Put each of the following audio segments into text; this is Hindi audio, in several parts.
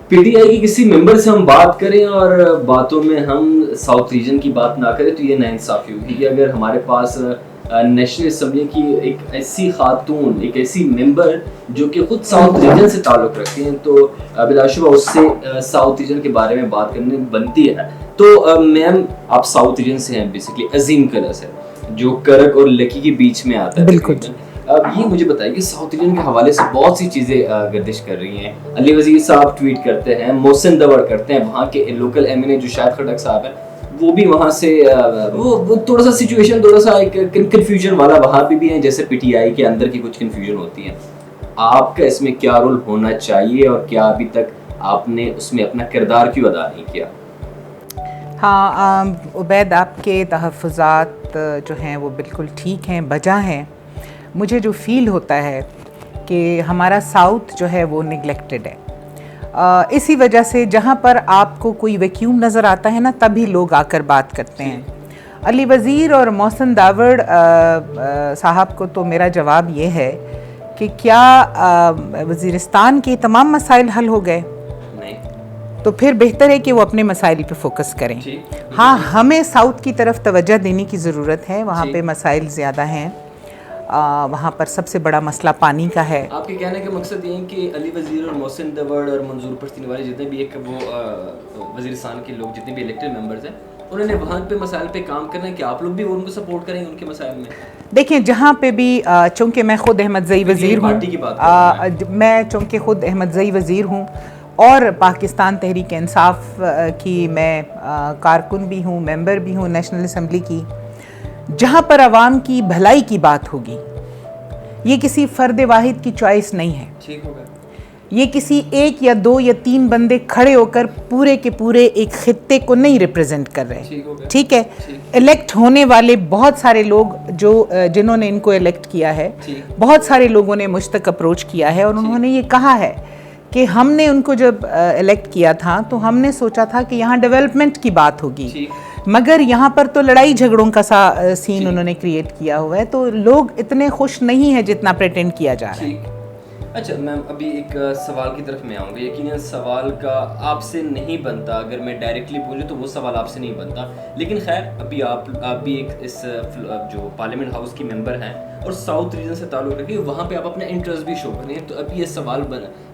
पीटीआई की किसी मेंबर से हम बात करें और बातों में हम साउथ रीजन की बात ना करें तो ये नाइंसाफी होगी कि अगर हमारे पास नेशनल असम्बली की एक ऐसी खातून, एक ऐसी मेंबर जो कि खुद साउथ रीजन से ताल्लुक़ रखती हैं, तो बिलाशुबा उससे साउथ रीजन के बारे में बात करनी बनती है। तो मैम, आप साउथ रीजन से हैं, बेसिकली अजीम कलर से, जो करक और लकी के बीच में आता है। बिल्कुल। अब ये मुझे बताइए कि साउथ इंडियन के हवाले से बहुत सी चीज़ें गर्दिश कर रही हैं। अली वजीर साहब ट्वीट करते हैं, मोहसिन दवर करते हैं, वहाँ के लोकल एमएनए जो शाहिद खटक साहब हैं वो भी वहाँ से वो थोड़ा सा सिचुएशन, थोड़ा सा एक कन्फ्यूजन वाला वहाँ पे भी है, जैसे पीटीआई के अंदर की कुछ कन्फ्यूजन होती है। आपका इसमें क्या रोल होना चाहिए और क्या अभी तक आपने उसमें अपना किरदार क्यों अदा नहीं किया? हाँ उबैद, आपके तहफ़्फ़ुज़ात जो हैं वो बिल्कुल ठीक हैं, बजा हैं। मुझे जो फ़ील होता है कि हमारा साउथ जो है वो निगलेक्टेड है। इसी वजह से जहाँ पर आपको कोई वैक्यूम नज़र आता है ना, तभी लोग आकर बात करते हैं। अली वज़ीर और मोहसिन दावड़ साहब को तो मेरा जवाब ये है कि क्या वज़ीरिस्तान के तमाम मसाइल हल हो गए? तो फिर बेहतर है कि वो अपने मसाइल पे फोकस करें। हाँ, हमें साउथ की तरफ तवज्जो देने की ज़रूरत है, वहाँ पे मसाइल ज़्यादा हैं। वहाँ पर सबसे बड़ा मसला पानी का है। आपके कहने का मकसद ये है कि अली वज़ीर और मोहसिन दवर और मंजूर पश्तीनी वाले जितने भी एक वो वज़ीरिस्तान के लोग जितने भी इलेक्टेड मेंबर्स हैं, उन्होंने वहाँ पे मसाइल पे काम करना है कि आप लोग भी उनको सपोर्ट करेंगे उनके मसाइल में? देखिए, जहाँ पे भी चूँकि मैं ख़ुद अहमदज़ई वज़ीर हूँ, मैं चूँकि ख़ुद अहमदज़ई वज़ीर हूँ और पाकिस्तान तहरीक इंसाफ की मैं कारकुन भी हूँ, मेंबर भी हूँ नेशनल असम्बली की, जहाँ पर आवाम की भलाई की बात होगी, ये किसी फ़र्द वाहिद की चॉइस नहीं है। ठीक होगा। ये किसी एक या दो या तीन बंदे खड़े होकर पूरे के पूरे एक खित्ते को नहीं रिप्रेजेंट कर रहे। ठीक है। इलेक्ट होने वाले बहुत सारे लोग जो जिन्होंने इनको इलेक्ट किया है, बहुत सारे लोगों ने मुझ तक अप्रोच किया है और उन्होंने ये कहा है कि हमने उनको जब इलेक्ट किया था तो हमने सोचा था कि यहाँ डेवलपमेंट की बात होगी, मगर यहाँ पर तो लड़ाई झगड़ों का सा सीन उन्होंने क्रिएट किया हुआ है, तो लोग इतने खुश नहीं है जितना प्रेटेंड किया जा रहा है। अच्छा मैम, अभी एक सवाल की तरफ मैं आऊँगा। यकीनन सवाल का आपसे नहीं बनता, अगर मैं डायरेक्टली बोलूँ तो वो सवाल आपसे नहीं बनता, लेकिन खैर अभी आप भी एक इस जो पार्लियामेंट हाउस की मेंबर हैं और साउथ रीजन से ताल्लुक़ रखिए, वहाँ पे आप अपना इंटरेस्ट भी शो करें, तो अभी ये सवाल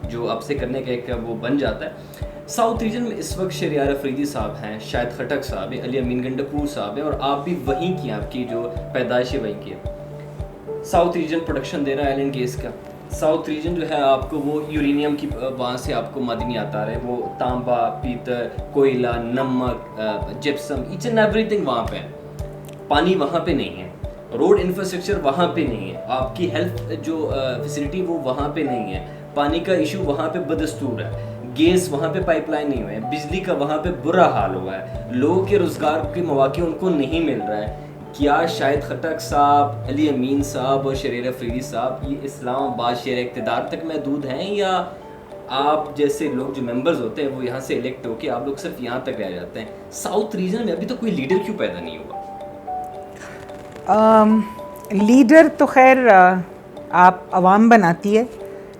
जो आपसे करने का एक वो बन जाता है। साउथ रीजन में इस वक्त शहरियार अफरीदी साहब हैं, शाहिद खटक साहब हैं, अली अमीन गंडकूर साहब हैं और आप भी वहीं की, आपकी जो पैदाइश है वहीं की है। साउथ रीजन प्रोडक्शन दे रहा है एल गैस का। साउथ रीजन जो है आपको वो यूरेनियम की वहाँ से आपको मादनियात आ रहे हैं, वो तांबा, पीतल, कोयला, नमक, जिप्सम, ईच एंड एवरीथिंग वहाँ पे है। पानी वहाँ पे नहीं है, रोड इंफ्रास्ट्रक्चर वहाँ पे नहीं है, आपकी हेल्थ जो फैसिलिटी वो वहाँ पे नहीं है, पानी का इशू वहाँ पे बदस्तूर है, गैस वहाँ पे पाइपलाइन नहीं हुए हैं, बिजली का वहाँ पे बुरा हाल हुआ है, लोगों के रोज़गार के मौके उनको नहीं मिल रहा है। क्या शाहिद खटक साहब, अली अमीन साहब और शहरियार अफरीदी साहब ये इस्लामाबाद शहर इक़्तिदार तक महदूद हैं, या आप जैसे लोग जो मेंबर्स होते हैं वो यहाँ से इलेक्ट होके आप लोग सिर्फ यहाँ तक रह जाते हैं? साउथ रीजन में अभी तो कोई लीडर क्यों पैदा नहीं हुआ? लीडर तो खैर आप अवाम बनाती है,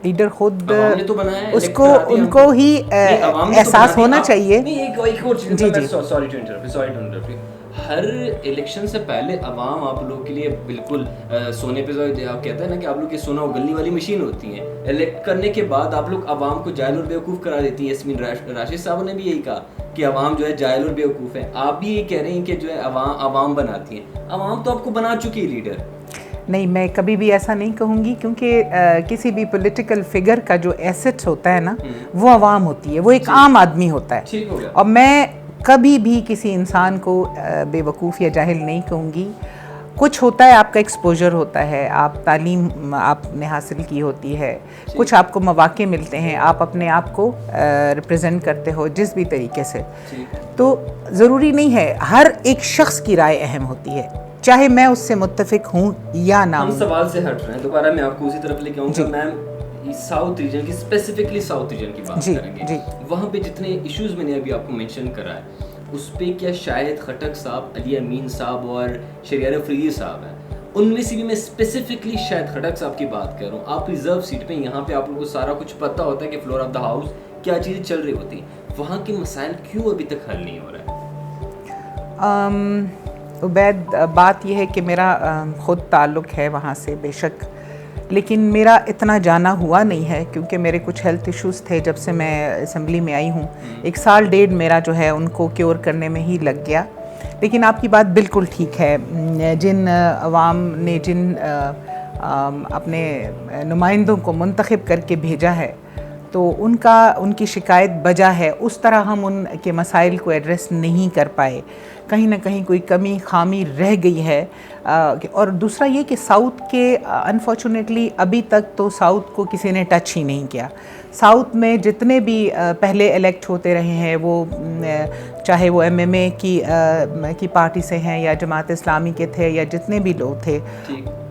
लीडर खुद तो उसको उनको ही एहसास होना चाहिए। हर इलेक्शन से पहले अवाम आप लोग के लिए बिल्कुल सोने पे आप कहते हैं ना कि आप लोग की सोना उगलने वाली मशीन होती है। इलेक्ट करने के बाद आप लोग अवाम को जाहिल और बेवकूफ़ करा देती है। यास्मीन राशिद साहब ने भी यही कहा कि अवाम जो है जाहिल और बेवकूफ़ है। आप भी यही कह रहे हैं कि जो है अवाम बनाती है। अवाम तो आपको बना चुकी है लीडर। नहीं, मैं कभी भी ऐसा नहीं कहूँगी, क्योंकि किसी भी पॉलिटिकल फिगर का जो एसेट्स होता है ना, वो अवाम होती है, वो एक आम आदमी होता है। और मैं कभी भी किसी इंसान को बेवकूफ़ या जाहिल नहीं कहूँगी। कुछ होता है, आपका एक्सपोजर होता है, आप तालीम आपने हासिल की होती है, कुछ आपको मौक़े मिलते हैं, आप अपने आप को रिप्रेजेंट करते हो जिस भी तरीके से, तो ज़रूरी नहीं है, हर एक शख्स की राय अहम होती है, चाहे मैं उससे मुत्तफिक हूँ या ना हूँ। हम सवाल से हट रहे हैं, दोबारा मैं आपको उसी तरफ लेके आऊँगा। मैम, साउथ रीजन की, स्पेसिफिकली साउथ रीजन की बात करेंगे, वहाँ पे जितने इश्यूज मैंने अभी आपको मेंशन करा है, उस पे क्या शाहिद खटक साहब, अली अमीन साहब और शहरियार अफरीदी साहब हैं, उनमें से भी मैं स्पेसिफिकली शाहिद खटक साहब की बात कर रहा हूँ। आप रिजर्व सीट पे, यहाँ पे आप लोगों को सारा कुछ पता होता है कि फ्लोर ऑफ द हाउस क्या चीज़ें चल रही होती, वहाँ के मसाइल क्यों अभी तक हल नहीं हो रहा है? उबैद, बात यह है कि मेरा ख़ुद ताल्लुक़ है वहाँ से बेशक, लेकिन मेरा इतना जाना हुआ नहीं है क्योंकि मेरे कुछ हेल्थ इश्यूज़ थे जब से मैं असम्बली में आई हूँ। 1 साल डेढ़ मेरा जो है उनको क्योर करने में ही लग गया। लेकिन आपकी बात बिल्कुल ठीक है, जिन अवाम ने जिन अपने नुमाइंदों को मुंतखब करके भेजा है तो उनकी शिकायत बजा है, उस तरह हम उनके मसाइल को एड्रेस नहीं कर पाए। कहीं ना कहीं कोई कमी खामी रह गई है। और दूसरा ये कि साउथ के अनफॉर्चुनेटली अभी तक तो साउथ को किसी ने टच ही नहीं किया। साउथ में जितने भी पहले इलेक्ट होते रहे हैं, वो चाहे वो MMA की पार्टी से हैं या जमात इस्लामी के थे या जितने भी लोग थे,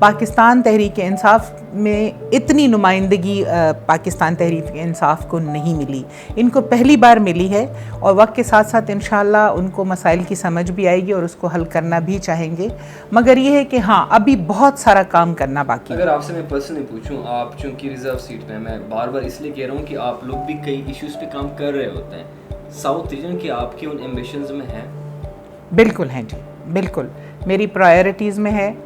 पाकिस्तान तहरीक इंसाफ में इतनी नुमाइंदगी पाकिस्तान तहरीक इंसाफ को नहीं मिली। इनको पहली बार मिली है और वक्त के साथ साथ इंशाल्लाह उनको मसाइल की समझ भी आएगी और उसको हल करना भी चाहेंगे। मगर ये है कि हाँ, अभी बहुत सारा काम करना बाकी है। अगर आपसे मैं पर्सनली पूछूं, आप चूंकि रिजर्व सीट में, मैं बार बार इसलिए कह रहा हूँ कि आप लोग भी कई इश्यूज़ पे काम कर रहे होते हैं, साउथ रीजन के आपके उन एम्बिशंस में हैं? बिल्कुल हैं जी, बिल्कुल मेरी प्रायोरिटीज़ में है।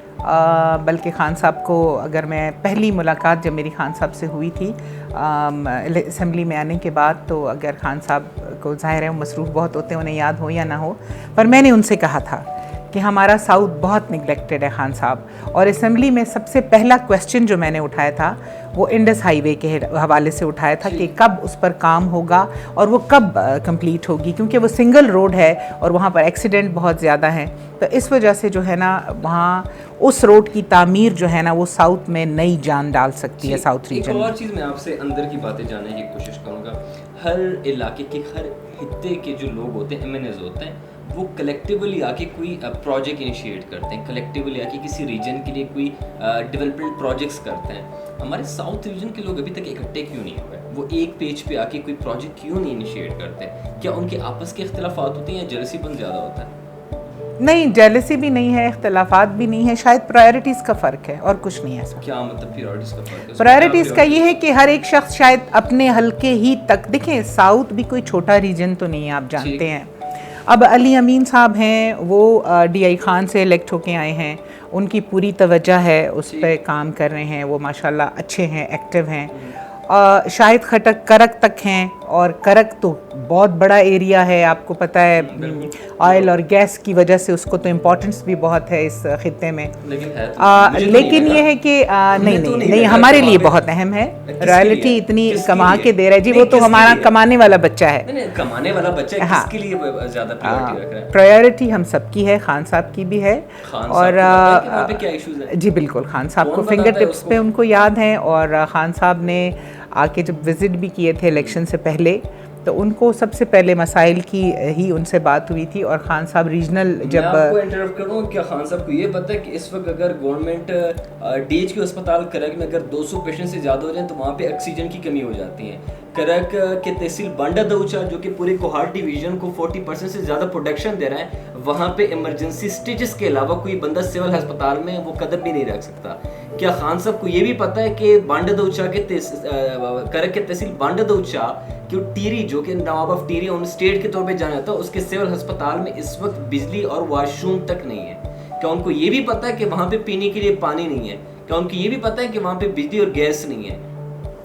बल्कि खान साहब को, अगर मैं पहली मुलाकात जब मेरी खान साहब से हुई थी असम्बली में आने के बाद, तो अगर खान साहब को ज़ाहिर है मसरूफ़ बहुत होते हैं, उन्हें याद हो या ना हो, पर मैंने उनसे कहा था कि हमारा साउथ बहुत निगलेक्टेड है खान साहब। और असम्बली में सबसे पहला क्वेश्चन जो मैंने उठाया था वो इंडस हाईवे के हवाले से उठाया था कि कब उस पर काम होगा और वो कब कंप्लीट होगी, क्योंकि वो सिंगल रोड है और वहाँ पर एक्सीडेंट बहुत ज़्यादा हैं। तो इस वजह से जो है ना, वहाँ उस रोड की तामीर जो है ना वो साउथ में नई जान डाल सकती है साउथ रीजन में। एक और चीज़ मैं आपसे अंदर की बातें जानने की कोशिश करूँगा। हर इलाके के, हर खित्ते के जो लोग होते हैं, MNAs होते हैं, वो कलेक्टिवली आके कोई प्रोजेक्ट इनिशिएट करते हैं, कलेक्टिवली आके किसी रीजन के लिए कोई डेवलपमेंट प्रोजेक्ट्स करते हैं। हमारे साउथ रीजन के लोग अभी तक इकट्ठे क्यों नहीं हुए? वो एक पेज पे आके कोई प्रोजेक्ट क्यों नहीं इनिशिएट करते? क्या उनके आपस के इख्तिलाफात होते हैं या जेलसीपन ज़्यादा होता है? नहीं, जेलसी भी नहीं है, इख्तिलाफात भी नहीं है, शायद प्रायोरिटीज़ का फ़र्क है और कुछ नहीं है ऐसा। क्या मतलब प्रायोरिटीज़ का फ़र्क है? प्रायोरिटीज़ का ये है कि हर एक शख्स शायद अपने हल्के ही तक, देखें साउथ भी कोई छोटा रीजन तो नहीं है, आप जानते हैं। अब अली अमीन साहब हैं, वो DI खान से इलेक्ट होके आए हैं, उनकी पूरी तवज्जो है, उस पर काम कर रहे हैं, वो माशाल्लाह अच्छे हैं, एक्टिव हैं। शाहिद खटक करक तक हैं, और करक तो बहुत बड़ा एरिया है, आपको पता है ऑयल और गैस की वजह से उसको तो इम्पोर्टेंस भी बहुत है इस खित्ते में। लेकिन ये है कि नहीं, हमारे लिए बहुत अहम है। रॉयल्टी इतनी कमा के दे रहा है जी, वो तो हमारा कमाने वाला बच्चा है। कमाने वाला बच्चा है, किसके लिए ज़्यादा प्रायोरिटी रख रहा है? प्रायोरिटी हम सबकी है, खान साहब की भी है। और क्या इश्यूज है? जी बिल्कुल, खान साहब को फिंगर टिप्स पे उनको याद हैं। और खान साहब ने आके जब विज़िट भी किए थे इलेक्शन से पहले, तो उनको सबसे पहले मसाइल की ही उनसे बात हुई थी। और खान साहब रीजनल जब मैं आपको इंटरप्ट करूँ, क्या खान साहब को ये पता है कि इस वक्त अगर गवर्नमेंट DH के अस्पताल करक में अगर 200 पेशेंट से ज़्यादा हो जाए तो वहाँ पे ऑक्सीजन की कमी हो जाती है। करक के तहसील बांडा दऊचा जो कि पूरे कोहाट डिवीजन को 40% से ज़्यादा प्रोटेक्शन दे रहा है, वहाँ पे इमरजेंसी स्टेजेस के अलावा कोई बंदा सिविल अस्पताल में वो कदम भी नहीं रख सकता। क्या खान साहब को ये भी पता है कि बांडा दऊचा के करक के तहसील बांडा दऊचा कि टीरी जो कि नवाब ऑफ टीरी ऑन स्टेट के तौर पे जाना जाता है, उसके सिविल अस्पताल में इस वक्त बिजली और वॉशरूम तक नहीं है? क्या उनको ये भी पता है कि वहाँ पे पीने के लिए पानी नहीं है? क्या उनको ये भी पता है कि वहाँ पे बिजली और गैस नहीं है?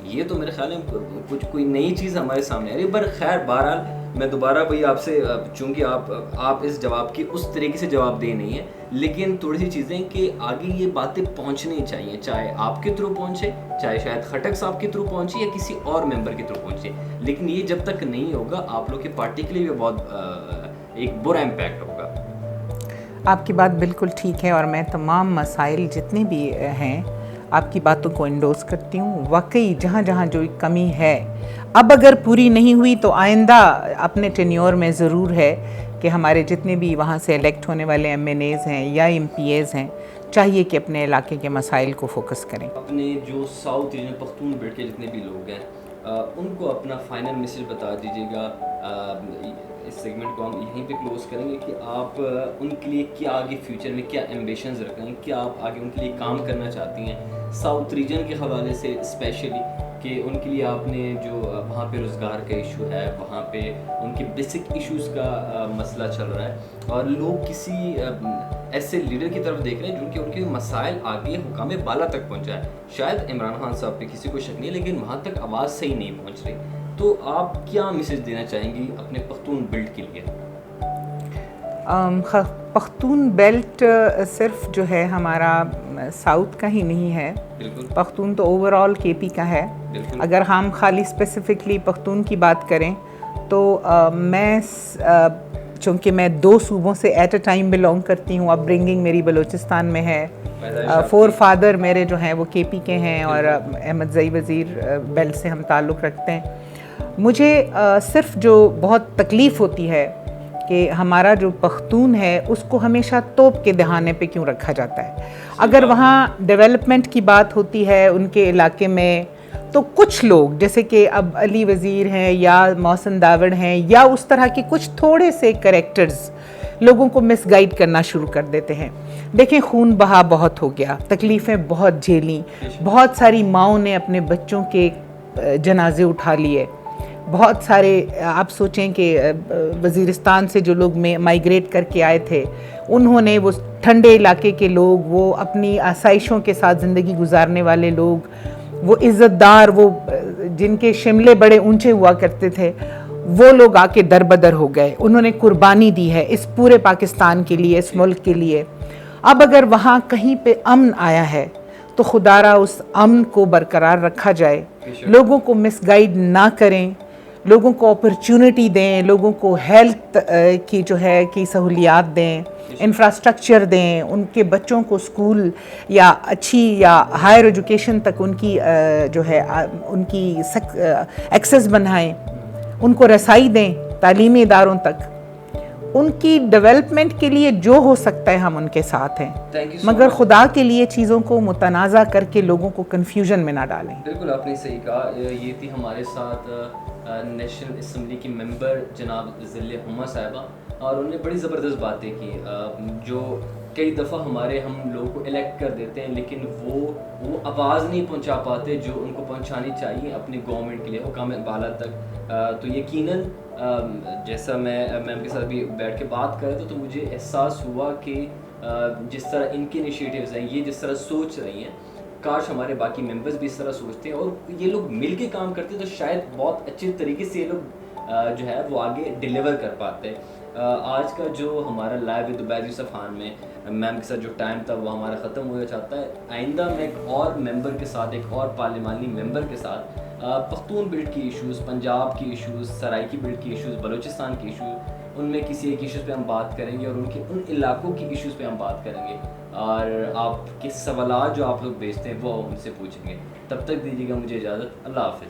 ये तो मेरे ख्याल में कुछ कोई नई चीज़ हमारे सामने आ रही है। पर खैर बहरहाल मैं दोबारा भाई आपसे, चूँकि आप इस जवाब की उस तरीके से जवाब दे नहीं है, लेकिन थोड़ी सी चीज़ें कि आगे ये बातें पहुँचनी चाहिए, चाहे आपके थ्रू पहुँचे, चाहे शायद खटक साहब के थ्रू पहुँचे या किसी और मेंबर के थ्रू पहुँचे, लेकिन ये जब तक नहीं होगा आप लोग की पार्टी के लिए भी बहुत एक बुरा इम्पैक्ट होगा। आपकी बात बिल्कुल ठीक है और मैं तमाम मसाइल जितने भी हैं आपकी बातों को इंडोर्स करती हूँ। वाकई जहाँ जहाँ जो कमी है, अब अगर पूरी नहीं हुई तो आइंदा अपने टेन्योर में ज़रूर है कि हमारे जितने भी वहाँ से इलेक्ट होने वाले MNAs हैं या MPAs हैं, चाहिए कि अपने इलाके के मसाइल को फोकस करें। अपने जो साउथ रीजन पख्तून बेल्ट के जितने भी लोग हैं उनको अपना फाइनल मैसेज बता दीजिएगा। इस सेगमेंट को हम यहीं पे क्लोज करेंगे कि आप उनके लिए क्या आगे फ्यूचर में क्या एम्बिशंस रख रहे हैं, क्या आप आगे उनके लिए काम करना चाहती हैं साउथ रीजन के हवाले से स्पेशली, कि उनके लिए आपने जो वहाँ पे रोज़गार का इशू है, वहाँ पे उनके बेसिक इश्यूज़ का मसला चल रहा है और लोग किसी ऐसे लीडर की तरफ देख रहे हैं जो उनके मसाइल आगे हुकाम बाला तक पहुँचाए। शायद इमरान खान साहब पे किसी को शक नहीं है, लेकिन वहाँ तक आवाज़ सही नहीं पहुँच रही। तो आप क्या मैसेज देना चाहेंगी अपने पख्तून बेल्ट के लिए? पख्तून बेल्ट सिर्फ जो है हमारा साउथ का ही नहीं है, पख्तून तो ओवरऑल केपी का है। अगर हम खाली स्पेसिफिकली पख्तून की बात करें तो मैं चूँकि मैं 2 सूबों से एट अ टाइम बिलोंग करती हूँ, अपब्रिंगिंग मेरी बलूचिस्तान में है, 4 फादर मेरे जो हैं वो केपी के हैं और अहमद ज़ई वज़ीर बेल्ट से हम ताल्लुक़ रखते हैं। मुझे सिर्फ जो बहुत तकलीफ़ होती है कि हमारा जो पख्तून है उसको हमेशा तोप के दहाने पे क्यों रखा जाता है। अगर वहाँ डेवलपमेंट की बात होती है उनके इलाके में तो कुछ लोग जैसे कि अब अली वज़ीर हैं या मौसन दावड़ हैं या उस तरह के कुछ थोड़े से करैक्टर्स लोगों को मिसगाइड करना शुरू कर देते हैं। देखें, खून बहा बहुत हो गया, तकलीफ़ें बहुत झेली, बहुत सारी माओं ने अपने बच्चों के जनाजे उठा लिए। बहुत सारे आप सोचें कि वज़ीरिस्तान से जो लोग माइग्रेट करके आए थे उन्होंने, वो ठंडे इलाके के लोग, वो अपनी आसाइशों के साथ ज़िंदगी गुजारने वाले लोग, वो इज़्ज़तदार, वो जिनके शिमले बड़े ऊंचे हुआ करते थे, वो लोग आके दरबदर हो गए। उन्होंने कुर्बानी दी है इस पूरे पाकिस्तान के लिए, इस मुल्क के लिए। अब अगर वहाँ कहीं पे अमन आया है तो खुदारा उस अमन को बरकरार रखा जाए, लोगों को मिसगाइड ना करें, लोगों को अपॉर्चुनिटी दें, लोगों को हेल्थ की जो है कि सहूलियात दें, इंफ्रास्ट्रक्चर दें, उनके बच्चों को स्कूल या अच्छी या हायर एजुकेशन तक उनकी जो है उनकी एक्सेस बनाएं, उनको रसाई दें तालीमी इदारों तक। उनकी डेवलपमेंट के लिए जो हो सकता है हम उनके साथ हैं, मगर खुदा के लिए चीज़ों को मुतनाज़ा करके लोगों को कन्फ्यूजन में ना डालें। बिल्कुल आपने सही कहा। ये थी हमारे साथ नेशनल असम्बली की मेंबर जनाब ज़िल्ले हुमा साहिबा और उन्होंने बड़ी ज़बरदस्त बातें की। जो कई दफ़ा हमारे हम लोगों को इलेक्ट कर देते हैं लेकिन वो आवाज़ नहीं पहुंचा पाते जो उनको पहुंचानी चाहिए अपनी गवर्नमेंट के लिए, हुकाम बाला तक। तो यकीनन जैसा मैं मैम के साथ भी बैठ के बात कर रहा था तो मुझे एहसास हुआ कि जिस तरह इनके इनिशिएटिव्स हैं, ये जिस तरह सोच रही हैं, काश हमारे बाकी मेंबर्स भी इस तरह सोचते हैं और ये लोग मिल के काम करते तो शायद बहुत अच्छे तरीके से ये लोग जो है वो आगे डिलीवर कर पाते। आज का जो हमारा लाइव विद उबैद यूसुफ खान में मैम के साथ जो टाइम था वो हमारा ख़त्म हो जाता है। आइंदा मैं एक और मेंबर के साथ, एक और पार्लिमानी मेंबर के साथ पख्तून बेल्ट की इश्यूज़, पंजाब की इश्यूज़, सराइकी बेल्ट की इश्यूज़, बलूचिस्तान की इशूज़, उनमें किसी एक इशूज़ पे हम बात करेंगे और उनके उन इलाकों की इश्यूज़ पे हम बात करेंगे और आपके सवालात जो आप लोग भेजते हैं वो उनसे पूछेंगे। तब तक दीजिएगा मुझे इजाज़त। अल्लाह हाफ़िज़।